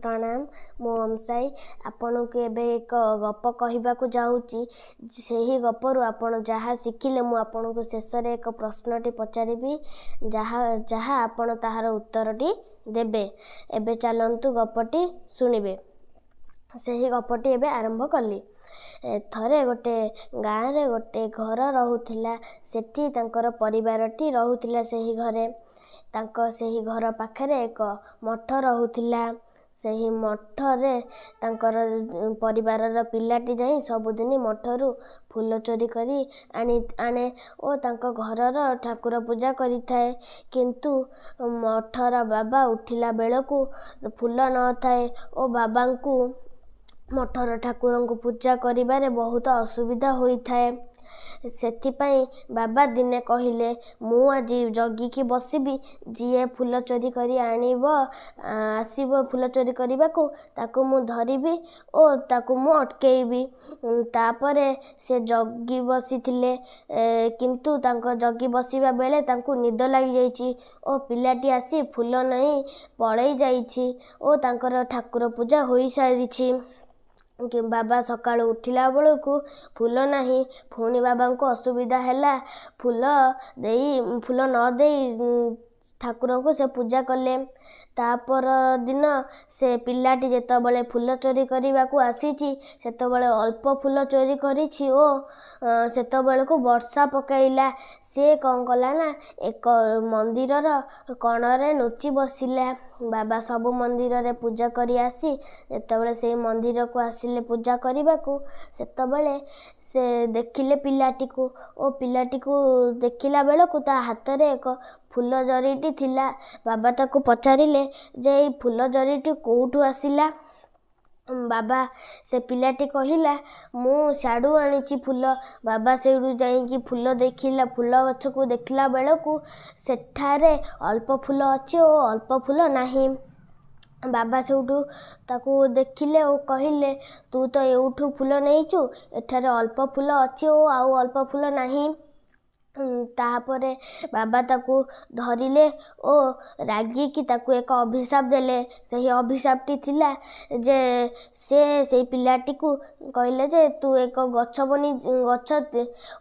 प्रणाम मु ओमसाई आपन को एबे एक गप कहबाकू जाऊँगी से गपरू आपण जहाँ शिखिले मु आपन को शेष रे एक प्रश्नटी पचारिबी जहाँ आपण ताहार उत्तरटी देबे। एबे चलंतु गपटी सुनिबे। सेही गपटी एबे आरंभ कली। थरे गोटे गाँव रे गोटे घर रहुथिला। सेठी तांकर परिवारटी रहुथिला। सेही घरे तांको सेही घर पाखरे एक मठ रहुथिला। सेही मठ रे तांकर परिवारर पिलाटी जाई सबुदिन मठरू फूल चोरी करी आने ओ तांको घरर ठाकुर पूजा करी थाए। किंतु मठर बाबा उठिला बेलकू फूल न थाए ओ बाबांकू मठर ठाकुरंकु पूजा करिबारे बहुत असुविधा होई थाए। सेथिपाई बाबा दिने कहिले मु आज जगिकी बसिबी जीए फूल चोरी करी आनिबो आसीबो फूल चोरी करिबाकू ताकू मु धरिबी ओ ताकू मु अटकेइबी। तापरे से जगी बसिथिले किंतु तांको जगी बसिबा बेले तांकू निद लागि जाईची ओ पिलाटी आसी फूल नहीं पळेई जाईची ओ तांकर ठाकुर पूजा होई सारिची। कि बाबा सकाळु उठिला बेलकू फूल नहीं। पुणी बाबा को असुविधा हैला फूल न देई ठाकुर को से पूजा कले। तापर दिन से पिलाटी जेतबले फूल चोरी करने को आसीची सेतबले अल्प फूल चोरी करिछि ओ सेतबले को वर्षा पकाइला। से कौन कला ना एक मंदिरर कणरे नुची बसिला। बाबा सबु मंदिर रे पूजा करी आसी जेतबले से मंदिर को आसिले पूजा करने को सेतबले से देखिले पिलाटी को ओ पिलाटी को देखिला बेलकू ता हाथ रे एक फूल जरीटी थिला। बाबा ताको पचारिले जे ई फूल जरीटी कोउठू आसिला। बाबा से पिलाटी कहिला मु साडू आनिची फूल। बाबा सेडू जाईकी फूल देखिला फूल गछ को देखिला बेलकू सेठारे अल्प फूल अछि ओ अल्प फूल नाही। बाबा सेउठू ताकू देखिले ओ कहिले तू तो एउठू फूल नहींचू एठारे अल्प फूल अछि ओ आउ अल्प फूल नाही। तापरे बाबा ताकू धरिले ओ रागी की ताकू एक अभिशाप देले। सही अभिशापटी थिला जे से पिलाटी को कहले जे तू एक गछ बनी गछ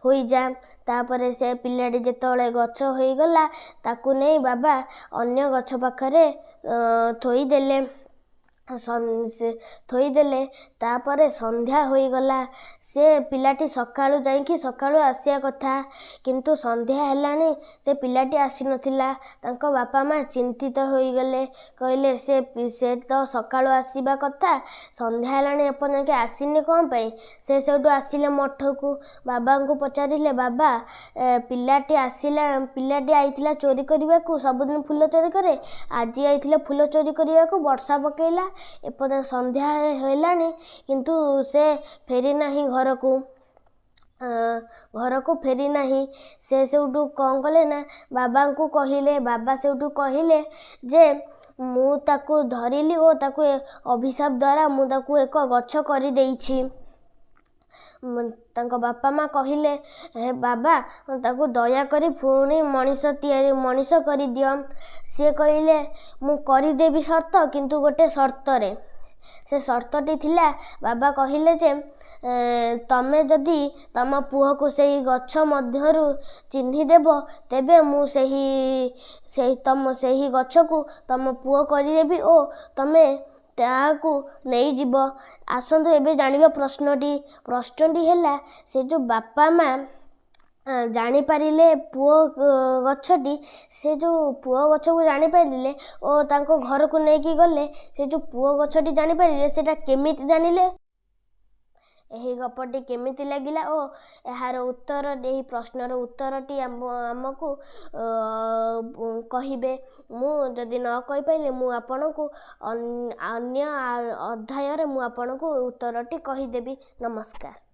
होई जा। तापरे से पिलाटी जेतबले गछ होई गला ताकू नै बाबा अन्य गछ पाखरे थोई देले थोई देले। तापरे संध्या होई गला। से पिलाटी सकाळु जाईकी सकाळु आसिया कथा किंतु संध्या हेलानी से पिलाटी आसी नथिला। तांको बापा माँ चिंतित होई गले कहले से तो सकाळु आसीबा कथा संध्या हेलानी अपन के आसीने कोन पई। से सेडू आसिले मठ को बाबा को पचारिले बाबा पिलाटी आसिला पिलाटी आइथिला चोरी करबा को सबदिन फूल चोरी करे आज आइथिला फूल चोरी करबा को वर्षा पकेला एपद संध्या हेलानी किंतु से फेरी नाही घर को फेरी नाही। से सेउठू कौन कले ना बाबा को कहिले। बाबा सेउठू कहिले जे मु ताकू धरिली ओ ताकू अभिशाप द्वारा मु ताकू एक गछ करी देइछि। तांको बापा माँ कहिले हे बाबा ताकू दया करी पुणी मनीष करी दियो। से कहिले मु करी देबी शर्त किंतु गोटे शर्त रे। से शर्तटी थिला बाबा कहिले जे तमे जदि तम पुह को सेही गछ मध्यरु चिन्हि देबो तेबे मु सेही गछ को तम पुह करी देबी ओ तमे ताकू नहीं जीव। आसंतु एबे जानिबा प्रश्नटी हैला से जो बापा माँ जानी पारिले पुओ गछटी से जो पुओ गछ को जानी पारिले ओ तांको घर को नेकी गले से जो पुओ गछटी जानी पारिले सेटा केमिति जानिले। एही गपटी केमिति लागिला ओ एहार उत्तर एही प्रश्नर उत्तरटी आमको कहिबे। मु जदि न कहि पाइले मु आपनकु अन्य अध्याय रे मु आपनकु उत्तरटी कहि देबी। नमस्कार।